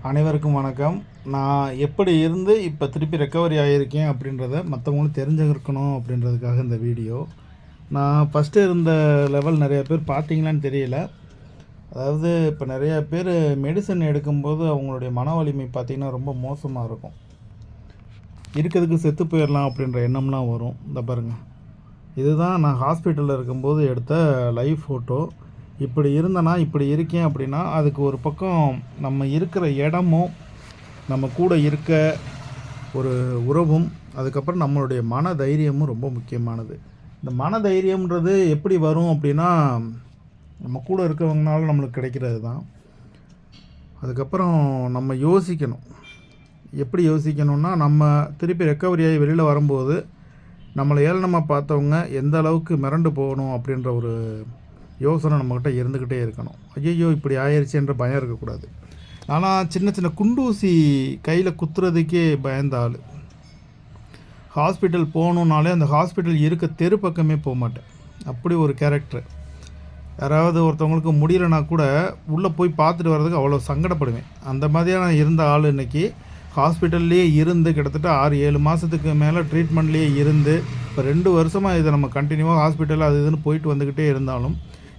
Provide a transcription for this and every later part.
அனைவருக்கும் வணக்கம். நான் எப்படி இருந்து இப்போ திருப்பி ரெக்கவரி ஆகியிருக்கேன் அப்படின்றத மற்றவங்களும் தெரிஞ்சுக்கணும் அப்படின்றதுக்காக இந்த வீடியோ. நான் ஃபஸ்ட்டு இருந்த லெவல் நிறைய பேர் பார்த்தீங்களான்னு தெரியல. அதாவது இப்போ நிறையா பேர் மெடிசன் எடுக்கும்போது அவங்களுடைய மன வலிமை பார்த்திங்கன்னா ரொம்ப மோசமாக இருக்கும். இருக்கிறதுக்கு செத்து போயிடலாம் அப்படின்ற எண்ணம்லாம் வரும். இந்த பாருங்கள், இதுதான் நான் ஹாஸ்பிட்டலில் இருக்கும்போது எடுத்த லைவ் ஃபோட்டோ. இப்படி இருந்தேன்னா இப்படி இருக்கேன் அப்படின்னா அதுக்கு ஒரு பக்கம் நம்ம இருக்கிற இடமும் நம்ம கூட இருக்க ஒரு உறவும் அதுக்கப்புறம் நம்மளுடைய மன தைரியமும் ரொம்ப முக்கியமானது. இந்த மன தைரியம்ன்றது எப்படி வரும் அப்படின்னா நம்ம கூட இருக்கவங்கனால நம்மளுக்கு கிடைக்கிறது தான். அதுக்கப்புறம் நம்ம யோசிக்கணும். எப்படி யோசிக்கணும்னா, நம்ம திருப்பி ரெக்கவரி ஆகி வெளியில் வரும்போது நம்மளை ஏளனமாக பார்த்தவங்க எந்த அளவுக்கு மிரண்டு போகணும் அப்படின்ற ஒரு யோசனை நம்மக்கிட்ட இருந்துக்கிட்டே இருக்கணும். ஐயோ இப்படி ஆயிடுச்சுன்ற பயம் இருக்கக்கூடாது. ஆனால் சின்ன சின்ன குண்டூசி கையில் குத்துறதுக்கே பயந்த ஆள். ஹாஸ்பிட்டல் போகணுன்னாலே அந்த ஹாஸ்பிட்டல் இருக்க தெரு பக்கமே போக மாட்டேன். அப்படி ஒரு கேரக்டர். யாராவது ஒருத்தவங்களுக்கு முடியலைன்னா கூட உள்ளே போய் பார்த்துட்டு வர்றதுக்கு அவ்வளோ சங்கடப்படுவேன். அந்த மாதிரியான இருந்த ஆள் இன்றைக்கி ஹாஸ்பிட்டல்லையே இருந்து கிட்டத்தட்ட 6-7 மாதத்துக்கு மேலே ட்ரீட்மெண்ட்லேயே இருந்து இப்போ 2 வருஷமாக இதை நம்ம கண்டினியூவாக ஹாஸ்பிட்டல் அது இதுன்னு போயிட்டு வந்துக்கிட்டே இருந்தாலும்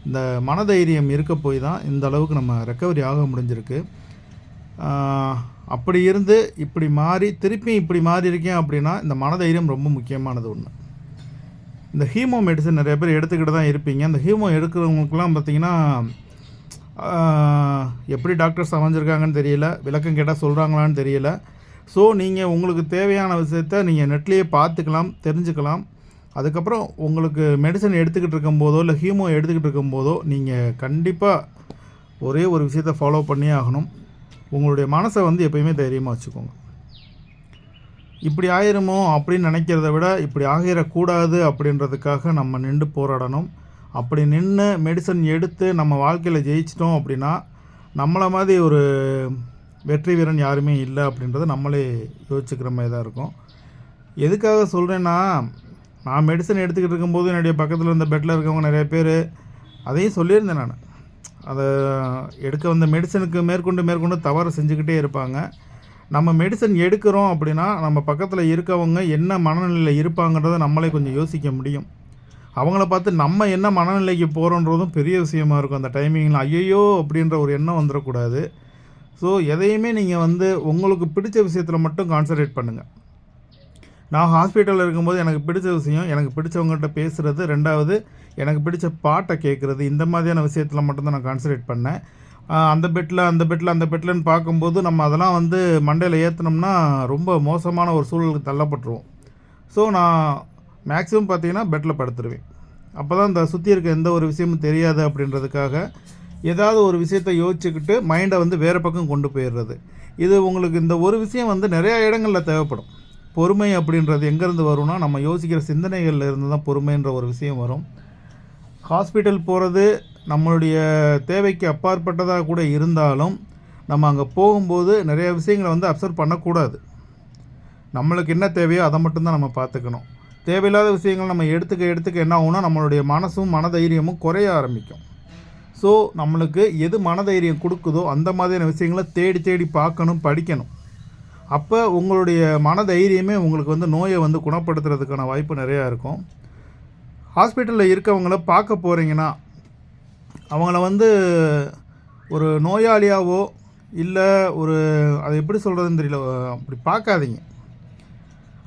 இந்த மனதைரியம் இருக்க போய் தான் இந்த அளவுக்கு நம்ம ரெக்கவரி ஆக முடிஞ்சிருக்கு. அப்படி இருந்து இப்படி மாறி திருப்பி இப்படி மாறி இருக்கேன் அப்படின்னா இந்த மனதைரியம் ரொம்ப முக்கியமானது ஒன்று. இந்த ஹீமோ மெடிசன் நிறைய பேர் எடுத்துக்கிட்டு தான் இருப்பீங்க. அந்த ஹீமோ எடுக்கிறவங்களுக்குலாம் பார்த்திங்கன்னா எப்படி டாக்டர்ஸ் அமைஞ்சிருக்காங்கன்னு தெரியல, விளக்கம் கேட்டால் சொல்கிறாங்களான்னு தெரியல. ஸோ நீங்கள் உங்களுக்கு தேவையான விஷயத்தை நீங்கள் நெட்லேயே பார்த்துக்கலாம், தெரிஞ்சுக்கலாம். அதுக்கப்புறம் உங்களுக்கு மெடிசன் எடுத்துக்கிட்டு இருக்கும்போதோ இல்லை ஹீமோ எடுத்துக்கிட்டு இருக்கும்போதோ நீங்கள் கண்டிப்பாக ஒரே ஒரு விஷயத்தை ஃபாலோ பண்ணியே ஆகணும். உங்களுடைய மனசை எப்போயுமே தைரியமாக வச்சுக்கோங்க. இப்படி ஆயிருமோ அப்படின்னு நினைக்கிறத விட இப்படி ஆகிடக்கூடாது அப்படின்றதுக்காக நம்ம நின்று போராடணும். அப்படி நின்று மெடிசன் எடுத்து நம்ம வாழ்க்கையில் ஜெயிச்சிட்டோம் அப்படின்னா நம்மளை மாதிரி ஒரு வெற்றி வீரன் யாருமே இல்லை அப்படின்றத நம்மளே யோசிச்சுக்கிற மாதிரி தான் இருக்கும். எதுக்காக சொல்கிறேன்னா, நான் மெடிசன் எடுத்துக்கிட்டு இருக்கும்போது என்னுடைய பக்கத்தில் இருந்த பெட்டில் இருக்கவங்க நிறைய பேர் அதையும் சொல்லியிருந்தேன். நான் அதை எடுக்க வந்த மெடிசனுக்கு மேற்கொண்டு தவறு செஞ்சுக்கிட்டே இருப்பாங்க. நம்ம மெடிசன் எடுக்கிறோம் அப்படின்னா நம்ம பக்கத்தில் இருக்கவங்க என்ன மனநிலையில் இருப்பாங்கன்றதை நம்மளே கொஞ்சம் யோசிக்க முடியும். அவங்கள பார்த்து நம்ம என்ன மனநிலைக்கு போகிறோன்றதும் பெரிய விஷயமா இருக்கும். அந்த டைமிங்கில் ஐயோ அப்படின்ற ஒரு எண்ணம் வந்துடக்கூடாது. ஸோ எதையுமே நீங்கள் உங்களுக்கு பிடிச்ச விஷயத்தில் மட்டும் கான்சன்ட்ரேட் பண்ணுங்கள். நான் ஹாஸ்பிட்டலில் இருக்கும்போது எனக்கு பிடிச்ச விஷயம் எனக்கு பிடிச்சவங்ககிட்ட பேசுகிறது, 2வது எனக்கு பிடிச்ச பாட்டை கேட்குறது, இந்த மாதிரியான விஷயத்தில் மட்டும்தான் நான் கான்சன்ட்ரேட் பண்ணேன். அந்த பெட்டில்னு பார்க்கும்போது நம்ம அதெல்லாம் மண்டையில் ஏற்றினோம்னா ரொம்ப மோசமான ஒரு சூழலுக்கு தள்ளப்பட்டுருவோம். ஸோ நான் மேக்ஸிமம் பார்த்திங்கன்னா பெட்டில் படுத்துருவேன். அப்போ தான் இந்த சுற்றி இருக்க எந்த ஒரு விஷயமும் தெரியாது அப்படின்றதுக்காக ஏதாவது ஒரு விஷயத்தை யோசிச்சுக்கிட்டு மைண்டை வேறு பக்கம் கொண்டு போயிடுறது. இது உங்களுக்கு இந்த ஒரு விஷயம் நிறையா இடங்களில் தேவைப்படும். பொறுமை அப்படின்றது எங்கேருந்து வரும்னா நம்ம யோசிக்கிற சிந்தனைகளில் இருந்து தான் பொறுமைன்ற ஒரு விஷயம் வரும். ஹாஸ்பிட்டல் போகிறது நம்மளுடைய தேவைக்கு அப்பாற்பட்டதாக கூட இருந்தாலும் நம்ம அங்கே போகும்போது நிறைய விஷயங்களை அப்சர்வ் பண்ணக்கூடாது. நம்மளுக்கு என்ன தேவையோ அதை மட்டும்தான் நம்ம பார்த்துக்கணும். தேவையில்லாத விஷயங்கள் நம்ம எடுத்துக்க என்ன ஆகும்னா நம்மளுடைய மனசும் மனதைரியமும் குறைய ஆரம்பிக்கும். ஸோ நம்மளுக்கு எது மனதைரியம் கொடுக்குதோ அந்த மாதிரியான விஷயங்களை தேடி பார்க்கணும், படிக்கணும். அப்போ உங்களுடைய மனதைரியமே உங்களுக்கு நோயை குணப்படுத்துறதுக்கான வாய்ப்பு நிறையா இருக்கும். ஹாஸ்பிட்டலில் இருக்கவங்கள பார்க்க போகிறீங்கன்னா அவங்கள ஒரு நோயாளியாவோ இல்லை ஒரு அதை எப்படி சொல்கிறதுன்னு தெரியல, அப்படி பார்க்காதீங்க.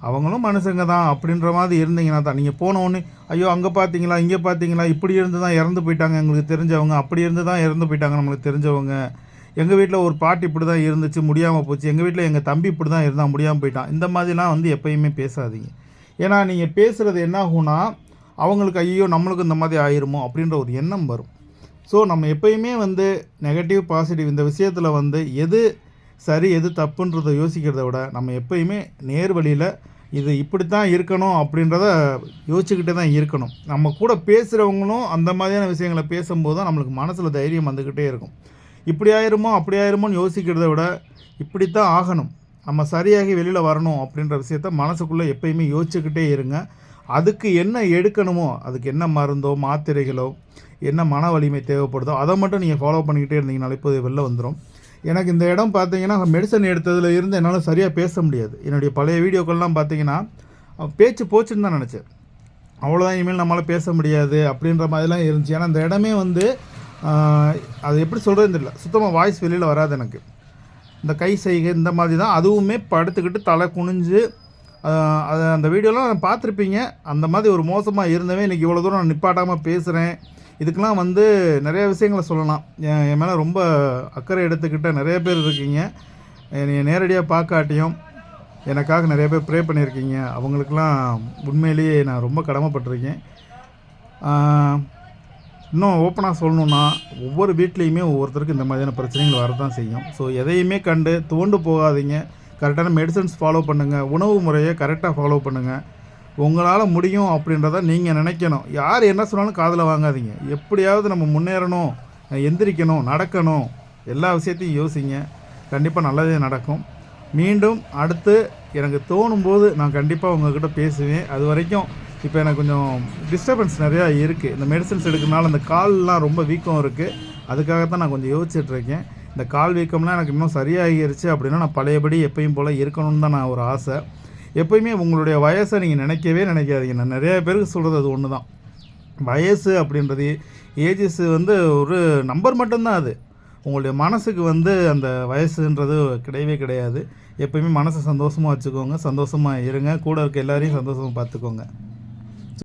அவங்களும் மனுஷங்க தான் அப்படின்ற மாதிரி இருந்தீங்கன்னா தான் நீங்கள் போனோடனே ஐயோ அங்கே பார்த்தீங்களா இங்கே பார்த்தீங்களா இப்படி இருந்து தான் இறந்து போயிட்டாங்க எங்களுக்கு தெரிஞ்சவங்க, அப்படி இருந்து தான் இறந்து போயிட்டாங்க நம்மளுக்கு தெரிஞ்சவங்க, எங்கள் வீட்டில் ஒரு பாட்டி இப்படி தான் இருந்துச்சு முடியாமல் போச்சு, எங்கள் வீட்டில் எங்கள் தம்பி இப்படி தான் இருந்தால் முடியாமல் போயிட்டான், இந்த மாதிரிலாம் எப்போயுமே பேசாதீங்க. ஏன்னா நீங்கள் பேசுகிறது என்ன ஆகும்னா அவங்களுக்கு ஐயோ நம்மளுக்கு இந்த மாதிரி ஆயிருமோ அப்படின்ற ஒரு எண்ணம் வரும். ஸோ நம்ம எப்போயுமே நெகட்டிவ் பாசிட்டிவ் இந்த விஷயத்தில் எது சரி எது தப்புன்றதை யோசிக்கிறத விட நம்ம எப்போயுமே நேர் வழியில் இது இப்படி தான் இருக்கணும் அப்படின்றத யோசிச்சுக்கிட்டே தான் இருக்கணும். நம்ம கூட பேசுகிறவங்களும் அந்த மாதிரியான விஷயங்களை பேசும்போது தான் நம்மளுக்கு மனசில் தைரியம் வந்துக்கிட்டே இருக்கும். இப்படி ஆயிருமோ அப்படி ஆயிருமோன்னு யோசிக்கிறத விட இப்படி தான் ஆகணும், நம்ம சரியாகி வெளியில் வரணும் அப்படின்ற விஷயத்த மனசுக்குள்ளே எப்போயுமே யோசிச்சுக்கிட்டே இருங்க. அதுக்கு என்ன எடுக்கணுமோ அதுக்கு என்ன மருந்தோ மாத்திரைகளோ என்ன மன வலிமை தேவைப்படுதோ அதை மட்டும் நீங்கள் ஃபாலோ பண்ணிக்கிட்டே இருந்தீங்கனாலே இப்போது வெளில வந்துடும். எனக்கு இந்த இடம் பார்த்தீங்கன்னா மெடிசன் எடுத்ததில் இருந்து என்னால் சரியாக பேச முடியாது. என்னுடைய பழைய வீடியோக்கள்லாம் பார்த்தீங்கன்னா பேச்சு போச்சுன்னு தான் நினச்சேன். அவ்வளோதான், இனிமேல் நம்மளால் பேச முடியாது அப்படின்ற மாதிரிலாம் இருந்துச்சு. ஏன்னா இந்த இடமே வந்து அது எப்படி சொல்கிறதுன்னு தெரியல, சுத்தமாக வாய்ஸ் வெளியில் வராது எனக்கு. இந்த கை செய்கை இந்த மாதிரி தான், அதுவுமே படுத்துக்கிட்டு தலை குனிஞ்சு அது அந்த வீடியோலாம் நான் பார்த்துருப்பீங்க. அந்த மாதிரி ஒரு மோசமாக இருந்தவன் இன்றைக்கி இவ்வளோ தூரம் நான் நிப்பாட்டாமல் பேசுகிறேன். இதுக்கெலாம் வந்து நிறைய விஷயங்களை சொல்லலாம். என் மேலே ரொம்ப அக்கறை எடுத்துக்கிட்ட நிறைய பேர் இருக்கீங்க. என்னை நேரடியாக பார்க்காட்டியும் எனக்காக நிறைய பேர் ப்ரே பண்ணியிருக்கீங்க. அவங்களுக்கெல்லாம் உண்மையிலேயே நான் ரொம்ப கடமைப்பட்டிருக்கேன். இன்னும் ஓப்பனாக சொல்லணுன்னா, ஒவ்வொரு வீட்லேயுமே ஒவ்வொருத்தருக்கும் இந்த மாதிரியான பிரச்சனைகள் வரதான் செய்யும். ஸோ எதையுமே கண்டு துவண்டு போகாதீங்க. கரெக்டான மெடிசன்ஸ் ஃபாலோ பண்ணுங்கள். உணவு முறையை கரெக்டாக ஃபாலோ பண்ணுங்கள். உங்களால் முடியும் அப்படின்றத நீங்கள் நினைக்கணும். யார் என்ன சொன்னாலும் காதில் வாங்காதீங்க. எப்படியாவது நம்ம முன்னேறணும், எந்திரிக்கணும், நடக்கணும், எல்லா விஷயத்தையும் யோசிங்க. கண்டிப்பாக நல்லதே நடக்கும். மீண்டும் அடுத்து எனக்கு தோணும்போது நான் கண்டிப்பாக உங்கள்கிட்ட பேசுவேன். அது வரைக்கும் இப்போ எனக்கு கொஞ்சம் டிஸ்டர்பன்ஸ் நிறையா இருக்குது. இந்த மெடிசன்ஸ் எடுக்கிறனால அந்த கால்லாம் ரொம்ப வீக்கம் இருக்குது. அதுக்காகத்தான் நான் கொஞ்சம் யோசிச்சுட்ருக்கேன். இந்த கால் வீக்கம்லாம் எனக்கு இன்னும் சரியாகிருச்சு அப்படின்னா நான் பழையபடி எப்பயும் போல் இருக்கணும்னு தான் நான் ஒரு ஆசை. எப்போயுமே உங்களுடைய வயசை நீங்கள் நினைக்கவே நினைக்காதீங்க. நான் நிறைய பேருக்கு சொல்கிறது அது ஒன்று தான். வயசு அப்படின்றது ஏஜஸ் வந்து ஒரு நம்பர் மட்டும்தான். அது உங்களுடைய மனசுக்கு வந்து அந்த வயசுன்றது கிடையவே கிடையாது. எப்போயுமே மனசை சந்தோஷமாக வச்சுக்கோங்க. சந்தோஷமாக இருங்க. கூட இருக்க எல்லாரையும் சந்தோஷமாக பார்த்துக்கோங்க.